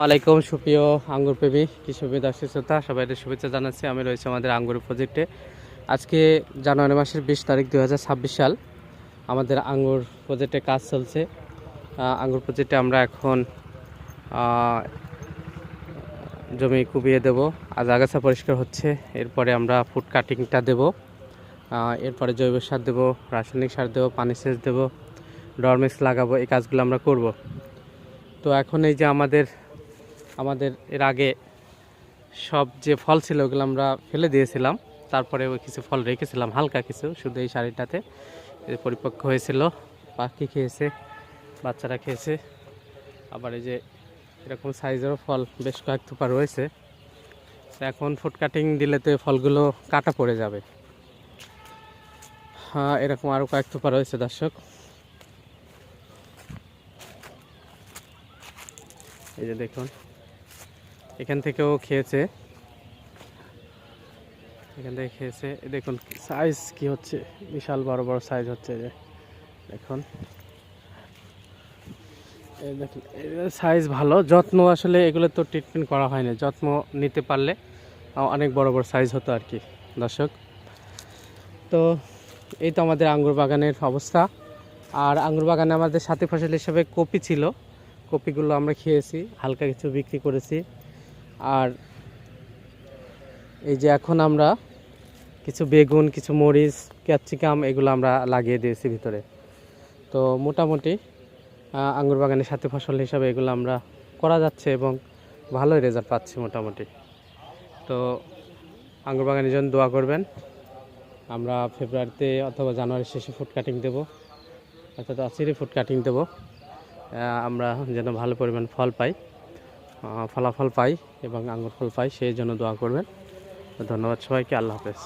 আলাইকুম সুপ্রিয় আঙ্গুর প্রেমী কৃষকপ্রেমী দর্শক শ্রোতা সবাইকে শুভেচ্ছা জানাচ্ছি। আমি রয়েছে আমাদের আঙ্গুর প্রজেক্টে। আজকে জানুয়ারি মাসের 20 তারিখ 2026 সাল। আমাদের আঙ্গুর প্রজেক্টে কাজ চলছে। আঙ্গুর প্রজেক্টে আমরা এখন জমি কুবিয়ে দেব। আজ আগাছা পরিষ্কার হচ্ছে, এরপরে আমরা ফুড কাটিংটা দেব, এরপরে জৈব সার দেব, রাসায়নিক সার দেব, পানি সেচ দেব, ডরমেক্স লাগাবো। এই কাজগুলো আমরা করব। তো এখন এই যে আমাদের এর আগে সব যে ফল ছিল ওগুলো আমরা ফেলে দিয়েছিলাম, তারপরে ওই কিছু ফল রেখেছিলাম, হালকা কিছু, শুধু এই শাড়িটাতে পরিপক্ক হয়েছিল। পাখি খেয়েছে, বাচ্চারা খেয়েছে। আবার এই যে এরকম সাইজেরও ফল বেশ কয়েক থোপা রয়েছে। এখন ফুড কাটিং দিলে তো ফলগুলো কাটা পড়ে যাবে। হ্যাঁ, এরকম আরও কয়েক থোপা রয়েছে দর্শক। এই যে দেখুন, এখান থেকেও খেয়েছে, এখান থেকে খেয়েছে। দেখুন সাইজ কি হচ্ছে, বিশাল বড় বড় সাইজ হচ্ছে। যে দেখুন, এই দেখুন সাইজ ভালো। যত্ন আসলে এগুলো তো ট্রিটমেন্ট করা হয়নি, যত্ন নিতে পারলে অনেক বড় বড় সাইজ হতো আর কি দর্শক। তো এই তো আমাদের আঙ্গুর বাগানের অবস্থা। আর আঙ্গুর বাগানে আমাদের সাথী ফসল হিসেবে কপি ছিল, কপিগুলো আমরা খেয়েছি, হালকা কিছু বিক্রি করেছি। আর এই যে এখন আমরা কিছু বেগুন, কিছু মরিচ, ক্যাপসিকাম এগুলো আমরা লাগিয়ে দিয়েছি ভিতরে। তো মোটামুটি আঙ্গুর বাগানের সাথে ফসল হিসাবে এগুলো আমরা করা যাচ্ছে এবং ভালোই রেজাল্ট পাচ্ছি মোটামুটি। তো আঙ্গুর বাগানের জন্য দোয়া করবেন। আমরা ফেব্রুয়ারিতে অথবা জানুয়ারির শেষে ফুড কাটিং দেবো, অর্থাৎ অচিরে ফুড কাটিং দেবো। আমরা যেন ভালো পরিমাণ ফল পাই, ফলাফল পাই এবং আঙ্গুর ফল পাই, সেই জন্য দোয়া করবেন। ধন্যবাদ সবাইকে। আল্লাহ হাফেজ।